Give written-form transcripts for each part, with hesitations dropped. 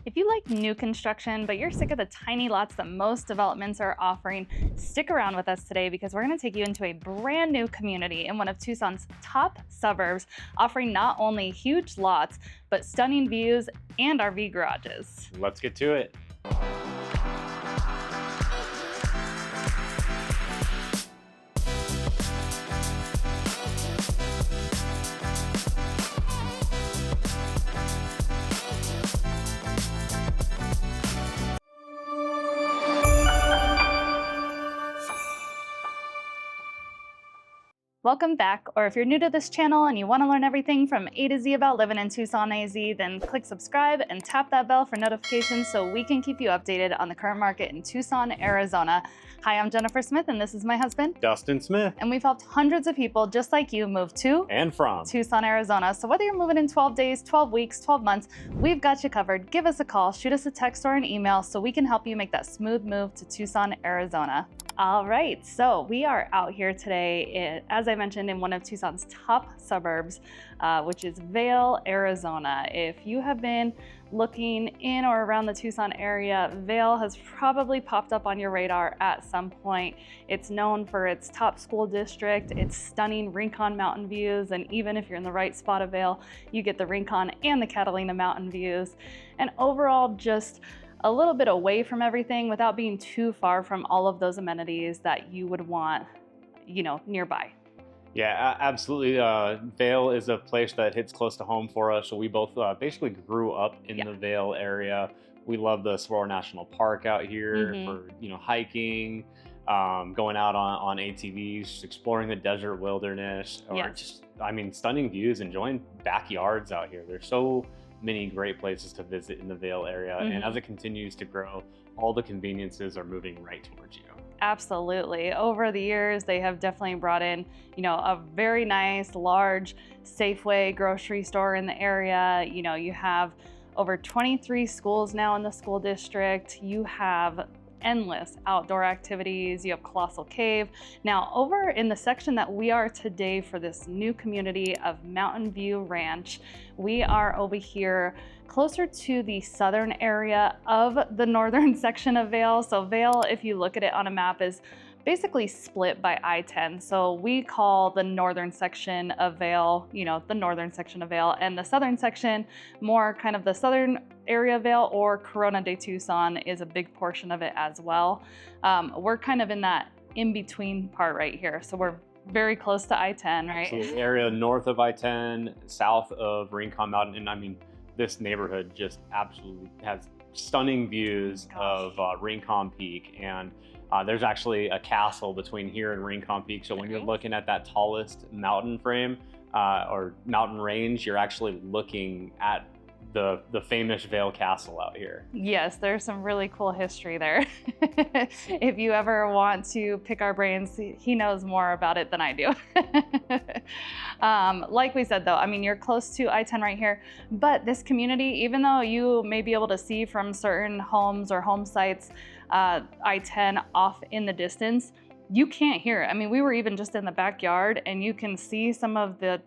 If you like new construction, but you're sick of the tiny lots that most developments are offering, stick around with us today because we're going to take you into a brand new community in one of Tucson's top suburbs, offering not only huge lots, but stunning views and RV garages. Let's get to it. Welcome back, or if you're new to this channel and you want to learn everything from A to Z about living in Tucson, AZ, then click subscribe and tap that bell for notifications so we can keep you updated on the current market in Tucson, Arizona. Hi, I'm Jennifer Smith, and this is my husband, Dustin Smith. And we've helped hundreds of people just like you move to and from Tucson, Arizona. So whether you're moving in 12 days, 12 weeks, 12 months, we've got you covered. Give us a call, shoot us a text or an email so we can help you make that smooth move to Tucson, Arizona. All right, so we are out here today, as I mentioned, in one of Tucson's top suburbs, which is Vail, Arizona. If you have been looking in or around the Tucson area, Vail has probably popped up on your radar at some point. It's known for its top school district, its stunning Rincon mountain views, and even if you're in the right spot of Vail, you get the Rincon and the Catalina mountain views. And overall, just a little bit away from everything without being too far from all of those amenities that you would want, nearby. Yeah, absolutely. Vail is a place that hits close to home for us. So we both basically grew up in the Vail area. We love the Saguaro National Park out here for hiking, going out on ATVs, exploring the desert wilderness, or stunning views, enjoying backyards out here. There's so many great places to visit in the Vail area, and as it continues to grow, all the conveniences are moving right towards you. Absolutely. Over the years, they have definitely brought in, a very nice, large Safeway grocery store in the area. You have over 23 schools now in the school district. You have endless outdoor activities. You have Colossal Cave. Now, over in the section that we are today for this new community of Mountain View Ranch, we are over here closer to the southern area of the northern section of Vail. So Vail, if you look at it on a map, is basically split by I-10. So we call the northern section of Vail, the northern section of Vail, and the southern section, more kind of the southern area of Vail, or Corona de Tucson is a big portion of it as well. We're kind of in that in-between part right here. So we're very close to I-10, right? So the area north of I-10, south of Rincon Mountain, and this neighborhood just absolutely has stunning views of Rincon Peak, and there's actually a castle between here and Rincon Peak. So when you're looking at that tallest mountain frame or mountain range, you're actually looking at the famous Vail Castle out here. Yes, there's some really cool history there. If you ever want to pick our brains, he knows more about it than I do. Like we said though, you're close to I-10 right here, but this community, even though you may be able to see from certain homes or home sites I-10 off in the distance, you can't hear it. We were even just in the backyard and you can see some of the,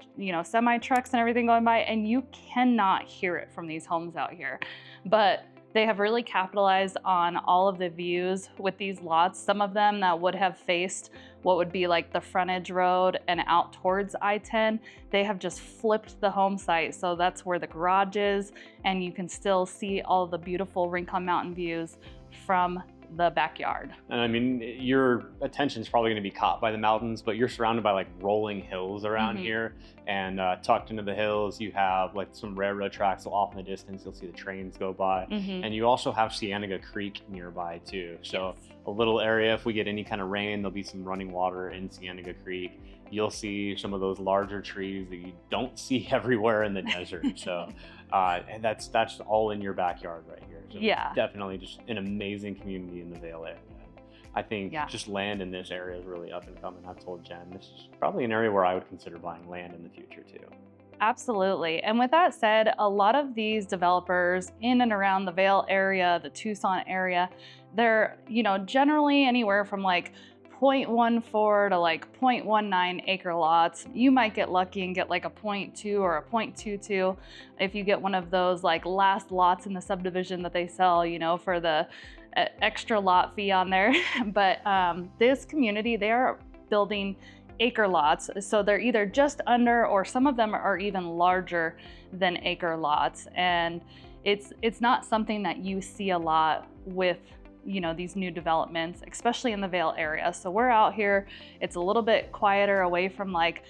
semi trucks and everything going by, and you cannot hear it from these homes out here. But they have really capitalized on all of the views with these lots. Some of them that would have faced what would be like the frontage road and out towards I-10, they have just flipped the home site. So that's where the garage is, and you can still see all the beautiful Rincon Mountain views from the backyard. And your attention's probably going to be caught by the mountains, but you're surrounded by like rolling hills around here, and tucked into the hills you have like some railroad tracks. So off in the distance you'll see the trains go by, and you also have Cienega Creek nearby too. So a little area, if we get any kind of rain, there'll be some running water in Cienega Creek. You'll see some of those larger trees that you don't see everywhere in the desert. So and that's all in your backyard right here. So definitely just an amazing community in the Vail area. I think just land in this area is really up and coming. I've told Jen, this is probably an area where I would consider buying land in the future too. Absolutely. And with that said, a lot of these developers in and around the Vail area, the Tucson area, they're, generally anywhere from like 0.14 to like 0.19 acre lots. You might get lucky and get like a 0.2 or a 0.22 if you get one of those like last lots in the subdivision that they sell, you know, for the extra lot fee on there. But this community, they are building acre lots. So they're either just under, or some of them are even larger than acre lots. And it's not something that you see a lot with, you know, these new developments, especially in the Vail area. So we're out here, it's a little bit quieter, away from like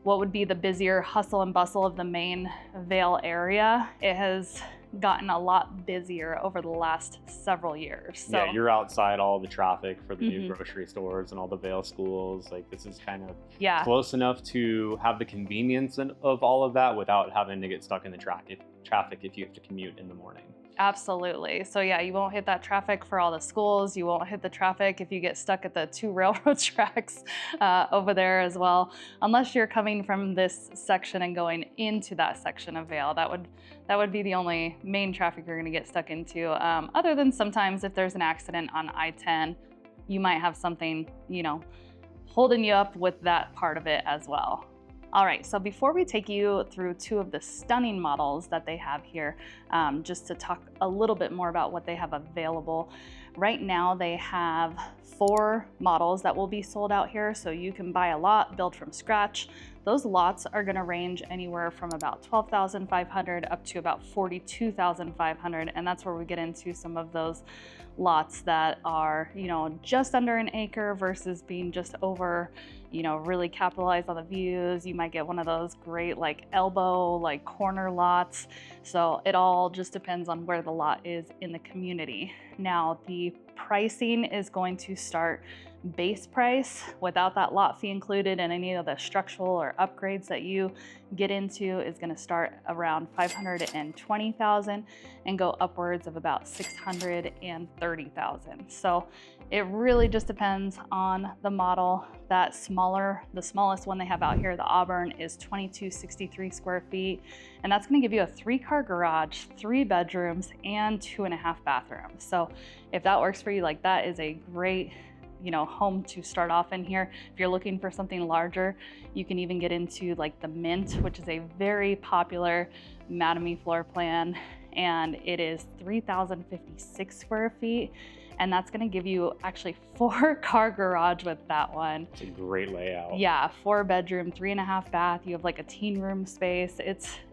what would be the busier hustle and bustle of the main Vail area. It has gotten a lot busier over the last several years. So yeah, you're outside all the traffic for the new grocery stores and all the Vail schools. Like, this is kind of close enough to have the convenience of all of that without having to get stuck in the traffic if you have to commute in the morning. Absolutely. So yeah, you won't hit that traffic for all the schools. You won't hit the traffic if you get stuck at the 2 railroad tracks over there as well, unless you're coming from this section and going into that section of Vail. That would be the only main traffic you're going to get stuck into. Other than sometimes if there's an accident on I-10, you might have something, you know, holding you up with that part of it as well. All right, so before we take you through 2 of the stunning models that they have here, just to talk a little bit more about what they have available. Right now they have 4 models that will be sold out here, so you can buy a lot, build from scratch. Those lots are gonna range anywhere from about $12,500 up to about $42,500, and that's where we get into some of those lots that are, you know, just under an acre versus being just over, you know, really capitalized on the views. You might get one of those great like elbow, like corner lots. So it all just depends on where the lot is in the community. Now, the pricing is going to start base price without that lot fee included, and any of the structural or upgrades that you get into is going to start around $520,000 and go upwards of about $630,000. So it really just depends on the model. The smallest one they have out here, the Auburn, is 2263 square feet, and that's going to give you a 3-car garage, 3 bedrooms, and 2.5 bathrooms. So if that works for you, like, that is a great, you know, home to start off in here. If you're looking for something larger, you can even get into like the Mint, which is a very popular Madame floor plan, and it is 3,056 square feet. And that's gonna give you actually 4-car garage with that one. It's a great layout. Yeah, 4 bedroom, 3.5 bath. You have like a teen room space.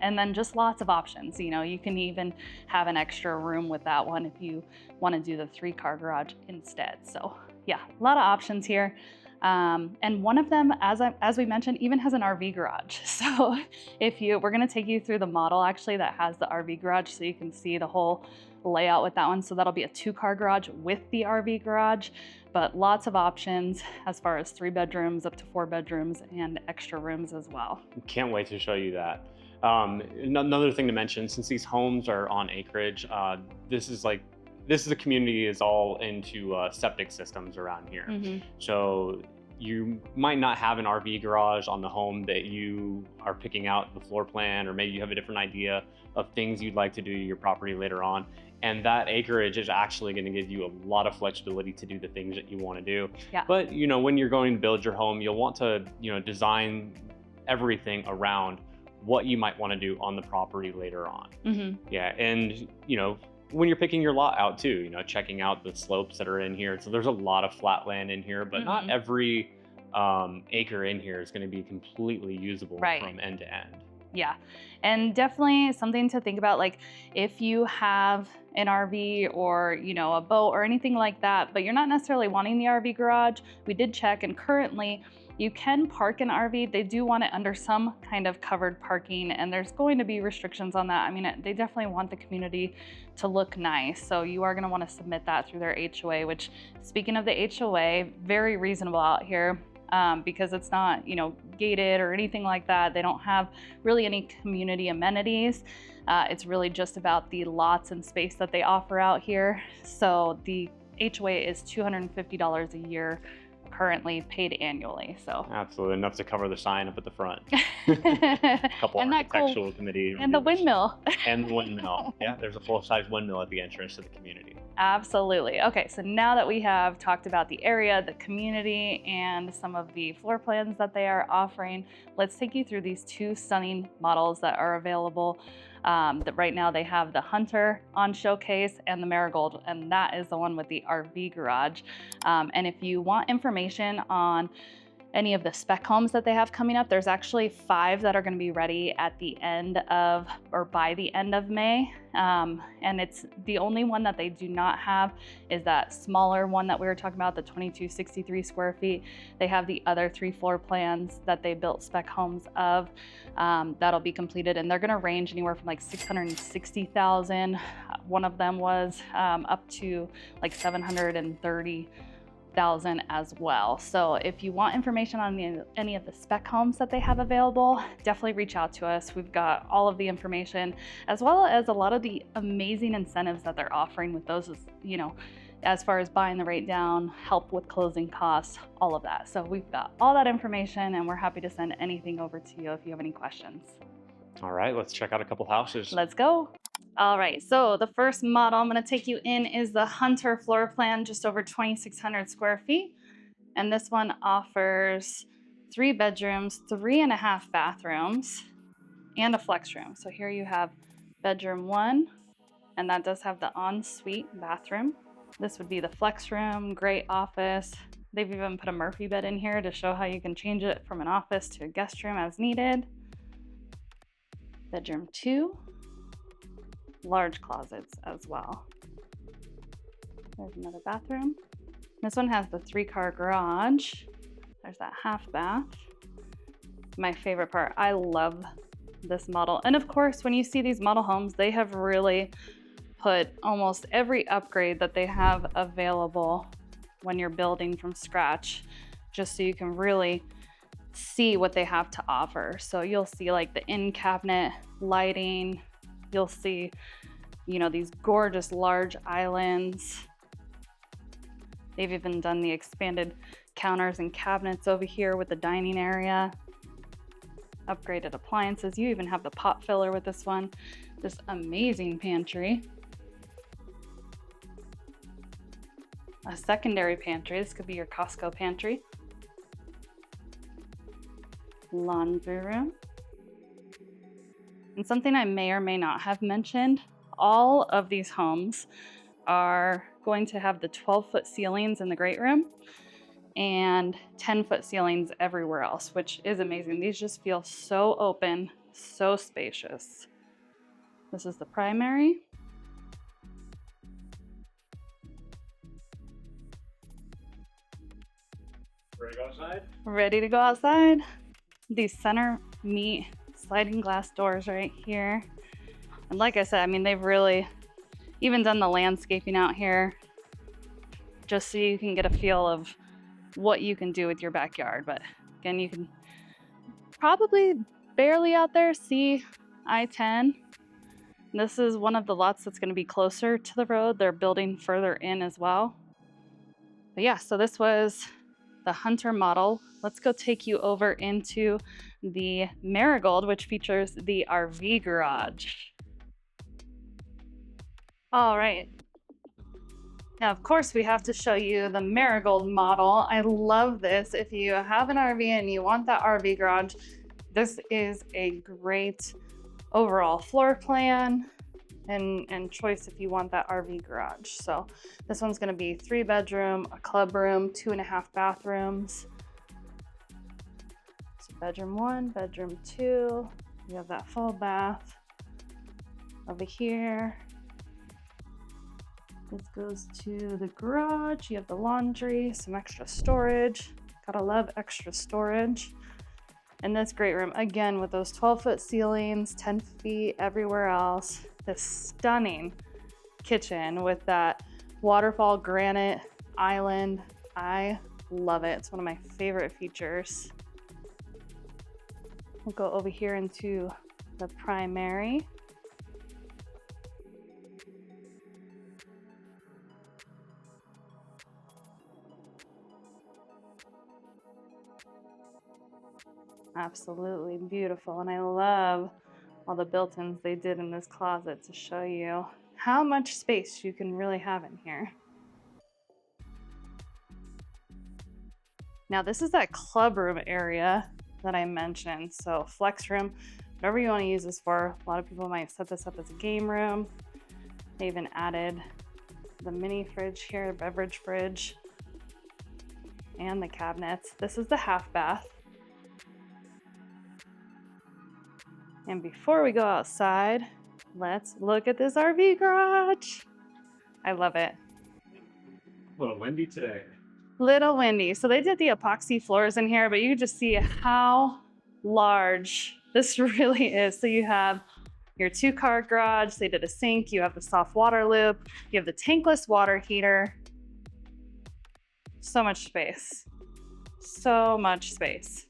And then just lots of options. You know, you can even have an extra room with that one if you wanna do the 3-car garage instead. So yeah, a lot of options here. And one of them, as we mentioned, even has an RV garage. So we're gonna take you through the model actually that has the RV garage so you can see the whole layout with that one. So that'll be a 2-car garage with the RV garage, but lots of options as far as 3 bedrooms up to 4 bedrooms and extra rooms as well. Can't wait to show you that. Another thing to mention, since these homes are on acreage, this is a community is all into septic systems around here. So you might not have an RV garage on the home that you are picking out the floor plan, or maybe you have a different idea of things you'd like to do to your property later on. And that acreage is actually going to give you a lot of flexibility to do the things that you want to do. Yeah. But, you know, when you're going to build your home, you'll want to, you know, design everything around what you might want to do on the property later on. Yeah. And, you know, when you're picking your lot out too, you know, checking out the slopes that are in here. So there's a lot of flat land in here, but not every acre in here is going to be completely usable from end to end. Yeah, and definitely something to think about, like if you have an RV or, you know, a boat or anything like that, but you're not necessarily wanting the RV garage, we did check, and currently you can park an RV. They do want it under some kind of covered parking, and there's going to be restrictions on that. I mean, they definitely want the community to look nice, so you are going to want to submit that through their HOA, which, speaking of the HOA, very reasonable out here. Because it's not, you know, gated or anything like that. They don't have really any community amenities. It's really just about the lots and space that they offer out here. So the HOA is $250 a year, currently paid annually. So absolutely enough to cover the sign up at the front. A couple and architectural committee and the windmill. And the windmill. Yeah, there's a full-size windmill at the entrance to the community. Absolutely. Okay, so now that we have talked about the area, the community, and some of the floor plans that they are offering, let's take you through these two stunning models that are available. That right now they have the Hunter on showcase and the Marigold, and that is the one with the RV garage. And if you want information on any of the spec homes that they have coming up, there's actually 5 that are going to be ready at the end of, or by the end of May. And it's the only one that they do not have is that smaller one that we were talking about, the 2263 square feet. They have the other 3 floor plans that they built spec homes of that'll be completed, and they're going to range anywhere from like 660,000. One of them was up to like 730,000 as well. So if you want information on any of the spec homes that they have available, definitely reach out to us. We've got all of the information, as well as a lot of the amazing incentives that they're offering with those, you know, as far as buying the rate down, help with closing costs, all of that. So we've got all that information, and we're happy to send anything over to you if you have any questions. All right, let's check out a couple houses. Let's go. All right, so the first model I'm going to take you in is the Hunter floor plan, just over 2,600 square feet. And this one offers 3 bedrooms, 3.5 bathrooms, and a flex room. So here you have bedroom 1, and that does have the ensuite bathroom. This would be the flex room, great office. They've even put a Murphy bed in here to show how you can change it from an office to a guest room as needed. Bedroom 2. Large closets as well. There's another bathroom. This one has the 3-car garage. There's that half bath. My favorite part, I love this model. And of course, when you see these model homes, they have really put almost every upgrade that they have available when you're building from scratch, just so you can really see what they have to offer. So you'll see like the in-cabinet lighting. You'll see, you know, these gorgeous large islands. They've even done the expanded counters and cabinets over here with the dining area. Upgraded appliances. You even have the pot filler with this one. This amazing pantry. A secondary pantry. This could be your Costco pantry. Laundry room. And something I may or may not have mentioned, all of these homes are going to have the 12-foot ceilings in the great room and 10-foot ceilings everywhere else, which is amazing. These just feel so open, so spacious. This is the primary. Ready to go outside? Ready to go outside. These center meet sliding glass doors right here. And like I said, I mean, they've really even done the landscaping out here just so you can get a feel of what you can do with your backyard. But again, you can probably barely out there see I-10. This is one of the lots that's going to be closer to the road. They're building further in as well. But yeah, so this was the Hunter model. Let's go take you over into the Marigold, which features the RV garage. All right. Now, of course, we have to show you the Marigold model. I love this. If you have an RV and you want that RV garage, this is a great overall floor plan and choice if you want that RV garage. So this one's going to be 3 bedroom, a club room, 2.5 bathrooms. So bedroom 1, bedroom 2. You have that full bath over here. This goes to the garage. You have the laundry, some extra storage. Gotta love extra storage. And this great room, again, with those 12-foot ceilings, 10 feet everywhere else. This stunning kitchen with that waterfall granite island. I love it. It's one of my favorite features. We'll go over here into the primary. Absolutely beautiful. And I love all the built-ins they did in this closet to show you how much space you can really have in here. Now this is that club room area that I mentioned. So flex room, whatever you want to use this for. A lot of people might set this up as a game room. They even added the mini fridge here, beverage fridge, and the cabinets. This is the half bath. And before we go outside, let's look at this RV garage. I love it. A little windy today. Little windy. So they did the epoxy floors in here, but you can just see how large this really is. So you have your 2-car garage. They did a sink. You have the soft water loop. You have the tankless water heater. So much space. So much space.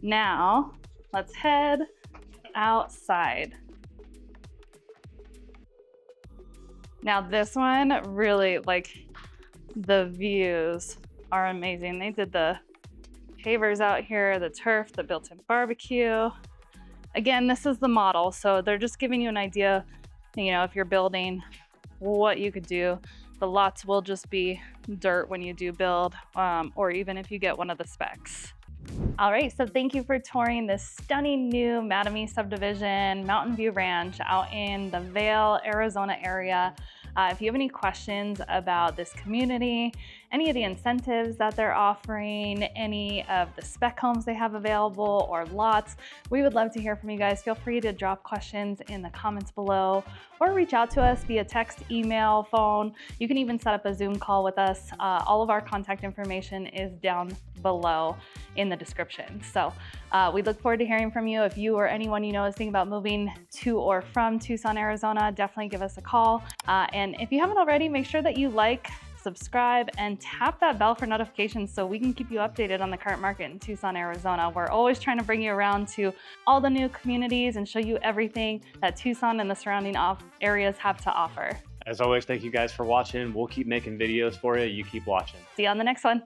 Now, let's head outside. Now this one really, like, the views are amazing. They did the pavers out here, the turf, the built-in barbecue. Again, this is the model, so they're just giving you an idea, you know, if you're building, what you could do. The lots will just be dirt when you do build, or even if you get one of the specs. All right, so thank you for touring this stunning new Mattamy subdivision, Mountain View Ranch out in the Vail, Arizona area. If you have any questions about this community, any of the incentives that they're offering, any of the spec homes they have available or lots, we would love to hear from you guys. Feel free to drop questions in the comments below or reach out to us via text, email, phone. You can even set up a Zoom call with us. All of our contact information is down below in the description. So we look forward to hearing from you. If you or anyone you know is thinking about moving to or from Tucson, Arizona, definitely give us a call. And if you haven't already, make sure that you like, subscribe, and tap that bell for notifications so we can keep you updated on the current market in Tucson, Arizona. We're always trying to bring you around to all the new communities and show you everything that Tucson and the surrounding areas have to offer. As always, thank you guys for watching. We'll keep making videos for you. You keep watching. See you on the next one.